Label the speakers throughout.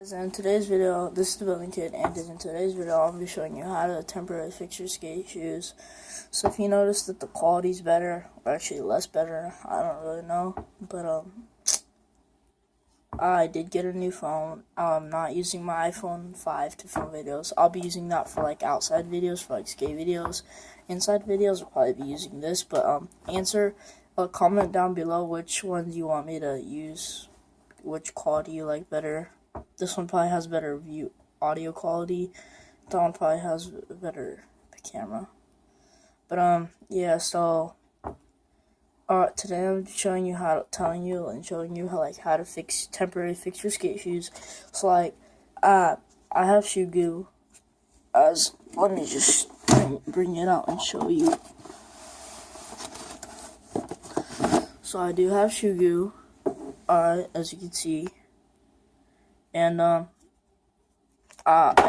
Speaker 1: In today's video, this is the building kid, and in today's video, I'm going to be showing you how to temporarily fix your skate shoes. So if you notice that the quality's better, or actually less better, I don't really know, but I did get a new phone. I'm not using my iPhone 5 to film videos. I'll be using that for like outside videos, for like skate videos. Inside videos, I'll probably be using this, but comment down below which one you want me to use, which quality you like better. This one probably has better audio quality. That one probably has a better camera. But yeah, so today I'm showing you how to temporarily fix your skate shoes. So like I have shoe goo. Let me just bring it out and show you. So I do have shoe goo, as you can see. And I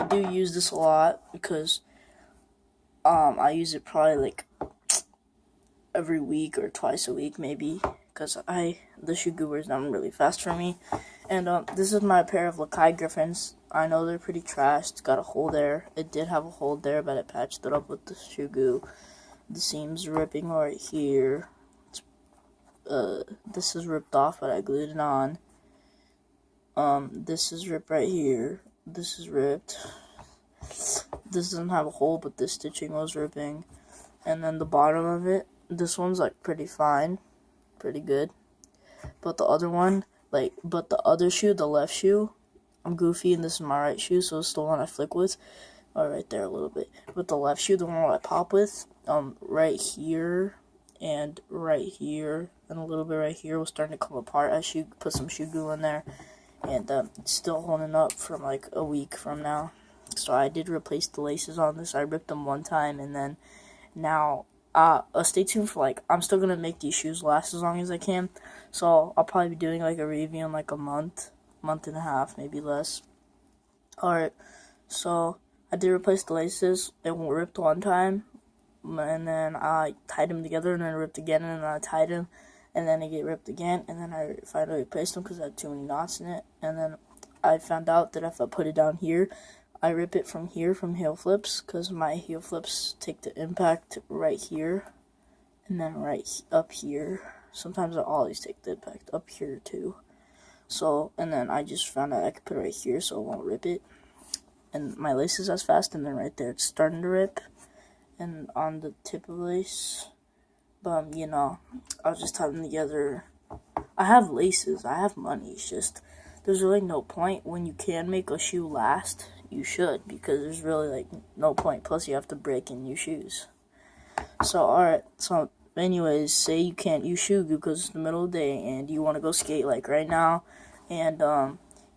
Speaker 1: do use this a lot because I use it probably like every week or twice a week maybe, because the shoe goo wears down really fast for me. And this is my pair of Lakai Griffins. I know they're pretty trashed. It's got a hole there. It did have a hole there, but I patched it up with the shoe goo. The seam's ripping right here. This is ripped off, but I glued it on. This is ripped right here. This is ripped. This doesn't have a hole, but this stitching was ripping. And then the bottom of it, this one's like pretty fine, pretty good. But the other one, the other shoe, the left shoe, I'm goofy, and this is my right shoe, so it's the one I flick with. Right there a little bit. But the left shoe, the one I pop with, right here and right here and a little bit right here was starting to come apart. I should put some shoe glue in there. And it's still holding up from like a week from now. So I did replace the laces on this. I ripped them one time, and then now stay tuned for I'm still gonna make these shoes last as long as I can. So I'll probably be doing like a review in like a month and a half, maybe less. Alright, so I did replace the laces. They ripped one time, and then I tied them together, and then it ripped again, and then I tied them. And then it get ripped again, and then I finally replaced them because I had too many knots in it. And then I found out that if I put it down here, I rip it from here, from heel flips, because my heel flips take the impact right here, and then right up here. Sometimes I always take the impact up here too. So, and then I just found out I could put it right here so it won't rip it. And my lace is as fast, and then right there it's starting to rip, and on the tip of the lace. But, I'll just tie them together. I have laces, I have money. It's just, there's really no point. When you can make a shoe last, you should, because there's really, no point. Plus, you have to break in new shoes. So, alright, so, anyways, say you can't use shoe goo because it's the middle of the day, and you want to go skate, right now, and,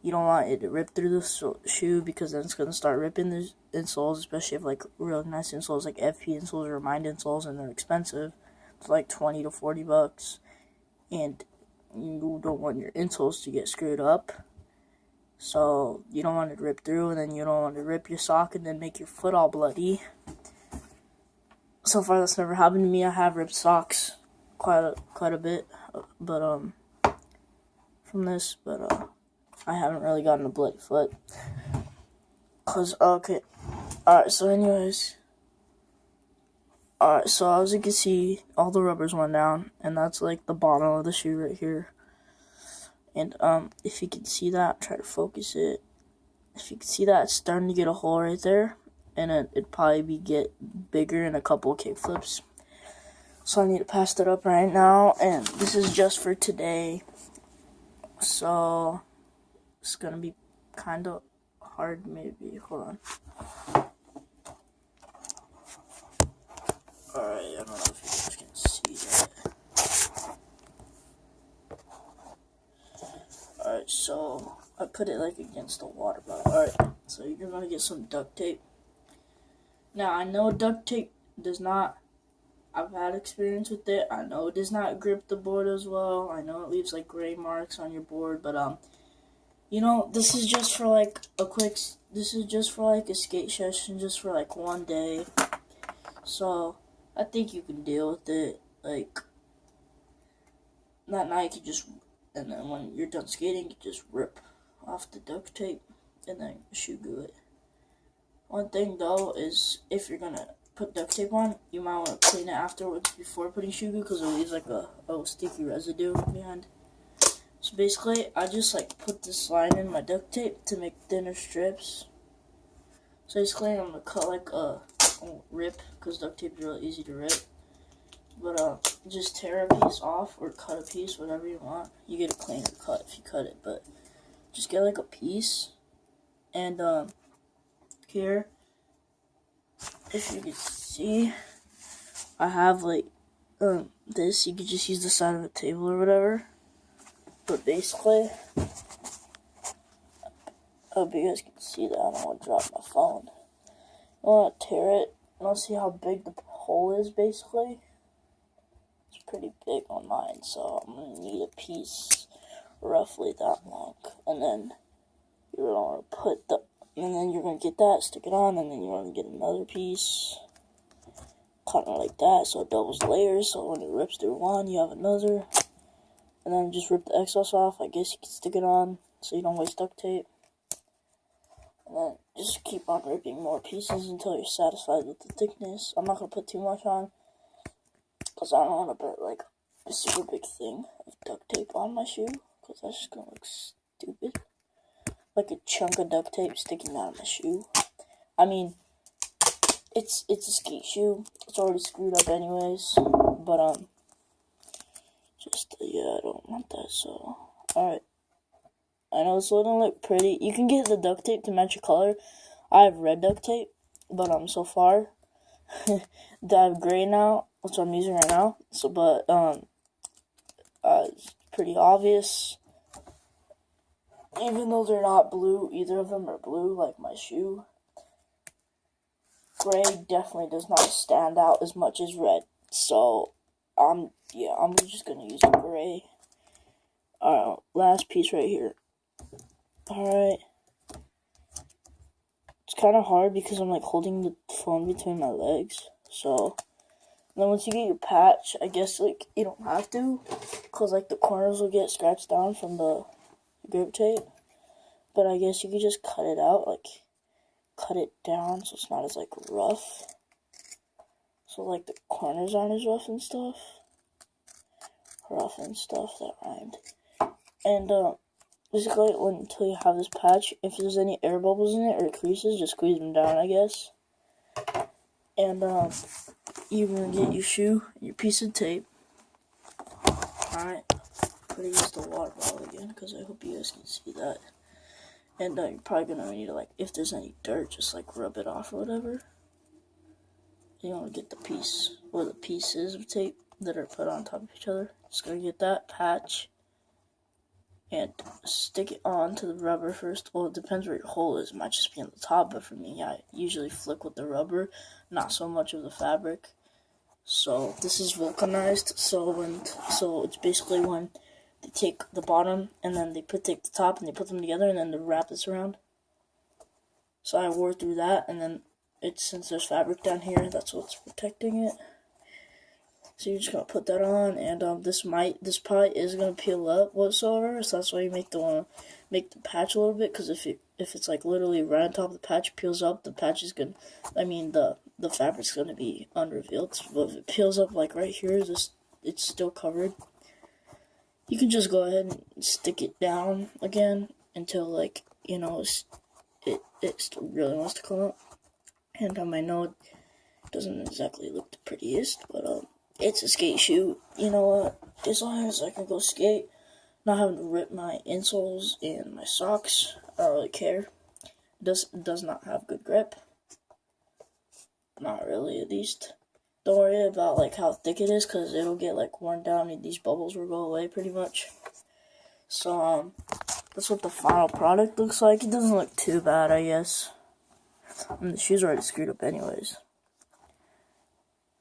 Speaker 1: you don't want it to rip through the shoe, because then it's going to start ripping the insoles, especially if, really nice insoles, like FP insoles or Mind insoles, and they're expensive. It's like 20 to 40 bucks, and you don't want your insoles to get screwed up, so you don't want it to rip through, and then you don't want to rip your sock and then make your foot all bloody. So far that's never happened to me. I have ripped socks quite a bit, but from this, but I haven't really gotten a bloody foot, okay, alright, so anyways. Alright, so as you can see, all the rubbers went down, and that's the bottom of the shoe right here. And if you can see that, try to focus it. If you can see that, it's starting to get a hole right there, and it'd probably get bigger in a couple of kick flips. So I need to patch that up right now, and this is just for today. So it's gonna be kind of hard, maybe. Hold on. Alright, I don't know if you guys can see that. Alright, so I put it against the water bottle. Alright, so you're gonna get some duct tape. Now, I know duct tape does not, I've had experience with it. I know it does not grip the board as well. I know it leaves gray marks on your board, but this is just for this is just for a skate session, just for one day. So I think you can deal with it. That night you just, and then when you're done skating, you just rip off the duct tape. and then shoe glue it. One thing though is if you're gonna put duct tape on, you might want to clean it afterwards before putting shoe glue because it leaves like a sticky residue behind. So basically, I just like put this line in my duct tape to make thinner strips. So basically, I'm gonna cut like a rip because duct tape is really easy to rip. But just tear a piece off or cut a piece, whatever you want. You get a cleaner cut if you cut it, but just get like a piece. And here, if you can see, I have like this. You could just use the side of a table or whatever. But basically, I hope you guys can see that. I don't want to drop my phone. I want to tear it. I want to see how big the hole is. Basically, it's pretty big on mine, so I'm gonna need a piece roughly that long, and then you're gonna you're gonna get that, stick it on, and then you're gonna get another piece, kind of like that, so it doubles layers. So when it rips through one, you have another, and then just rip the excess off. I guess you can stick it on so you don't waste duct tape, and then just keep on ripping more pieces until you're satisfied with the thickness. I'm not gonna put too much on because I don't want to put like a super big thing of duct tape on my shoe because that's just gonna look stupid. Like a chunk of duct tape sticking out of my shoe. I mean, it's a skate shoe. It's already screwed up anyways. But yeah, I don't want that. So alright. I know this wouldn't look pretty. You can get the duct tape to match your color. I have red duct tape, but so far I have gray now, which I'm using right now. So but it's pretty obvious. Even though they're not blue, either of them are blue, like my shoe. Gray definitely does not stand out as much as red. So, I'm just gonna use gray. Alright, last piece right here. Alright. It's kind of hard because I'm like holding the phone between my legs. So, then once you get your patch, I guess like you don't have to, because like the corners will get scratched down from the grip tape, but I guess you could just cut it out, like cut it down so it's not as like rough, so like the corners aren't as rough and stuff, that rhymed. And basically until you have this patch, if there's any air bubbles in it or creases, just squeeze them down, I guess. And you're gonna get your shoe, your piece of tape. Alright, put it against the water bottle again because I hope you guys can see that. And you're probably gonna need to, like, if there's any dirt, just like rub it off or whatever. You want to get the piece or the pieces of tape that are put on top of each other. Just gonna get that patch and stick it on to the rubber first. Well, it depends where your hole is. It might just be on the top, but for me, I usually flick with the rubber, not so much of the fabric. So this is vulcanized. So it's basically when they take the bottom and then they take the top and they put them together and then they wrap this around. So I wore through that, and then since there's fabric down here, that's what's protecting it. So you're just gonna put that on, and this probably is gonna peel up whatsoever. So that's why you make the patch a little bit, because if it's like literally right on top of the patch, peels up, the patch is gonna, the fabric's gonna be unrevealed. But if it peels up like right here, it's still covered. You can just go ahead and stick it down again until like it still really wants to come up. And I know it doesn't exactly look the prettiest, but it's a skate shoe. You know what? As long as I can go skate, not having to rip my insoles and my socks, I don't really care. It does not have good grip. Not really, at least. Don't worry about like how thick it is, because it'll get like worn down and these bubbles will go away pretty much. So that's what the final product looks like. It doesn't look too bad, I guess. And the shoes are already screwed up anyways.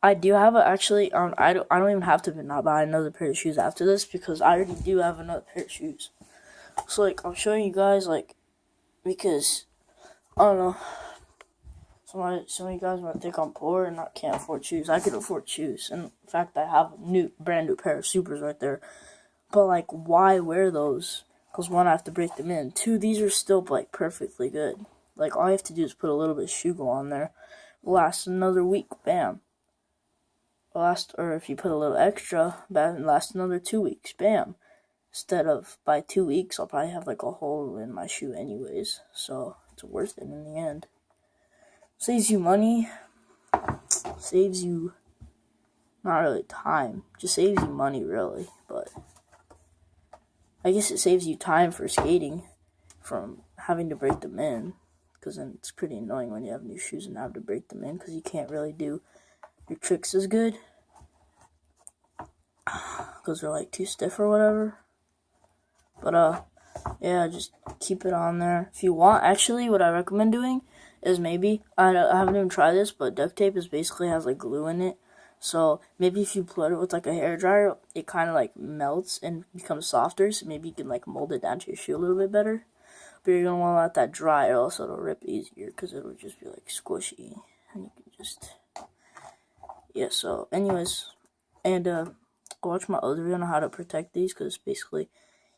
Speaker 1: I do have actually, I don't even have to not buy another pair of shoes after this, because I already do have another pair of shoes. So like, I'm showing you guys, like, because I don't know, some of you guys might think I'm poor and can't afford shoes. I can afford shoes. And in fact, I have a brand new pair of Supers right there. But like, why wear those? Because one, I have to break them in. Two, these are still like perfectly good. Like all I have to do is put a little bit of shoe glue on there. Last another week, bam. Or if you put a little extra, last another 2 weeks, bam. Instead of by 2 weeks, I'll probably have like a hole in my shoe anyways. So it's worth it in the end. Saves you money. Saves you, not really time. Just saves you money really. But I guess it saves you time for skating from having to break them in. Because then it's pretty annoying when you have new shoes and have to break them in. Because you can't really do your tricks as good. Because they're like too stiff or whatever. But yeah, just keep it on there. If you want, actually, what I recommend doing is maybe, I haven't even tried this, but duct tape basically has like glue in it. So maybe if you put it with like a hairdryer, it kind of like melts and becomes softer. So maybe you can like mold it down to your shoe a little bit better. But you're gonna want to let that dry, or else it'll rip easier because it'll just be like squishy, and you can just, yeah. So anyways, and go watch my other video on how to protect these, because basically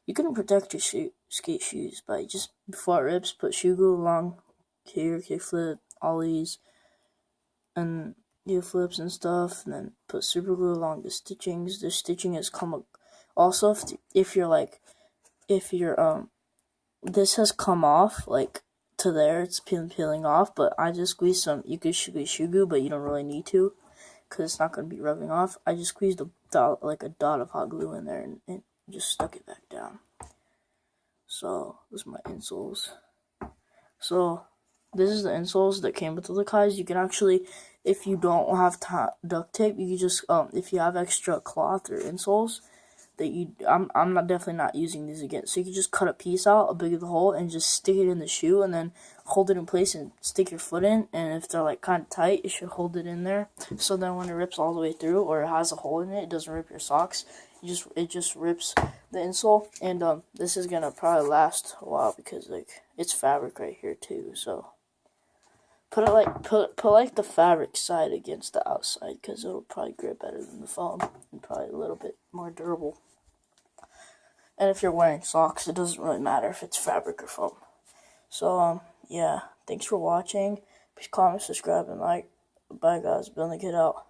Speaker 1: you can protect your skate shoes by just, before it rips, put shoe glue along here, kickflip, ollies, and heel flips and stuff, and then put super glue along the stitchings. The stitching has come also if you're this has come off like to there, it's peeling off, but I just squeezed some. You could squeeze shoe glue, but you don't really need to, because it's not going to be rubbing off. I just squeezed a dot of hot glue in there and just stuck it back down. So this is my insoles. So this is the insoles that came with the guys. You can actually, if you don't have duct tape, you can just if you have extra cloth or insoles that I'm definitely not using these again. So you can just cut a piece out, a big of the hole, and just stick it in the shoe, and then hold it in place and stick your foot in. And if they're like kind of tight, you should hold it in there. So then when it rips all the way through, or it has a hole in it, it doesn't rip your socks. It just rips the insole. And this is gonna probably last a while because like it's fabric right here too. So put like the fabric side against the outside, because it'll probably grip better than the foam and probably a little bit more durable. And if you're wearing socks, it doesn't really matter if it's fabric or foam. So, yeah. Thanks for watching. Please comment, subscribe, and like. Bye, guys. Building it out.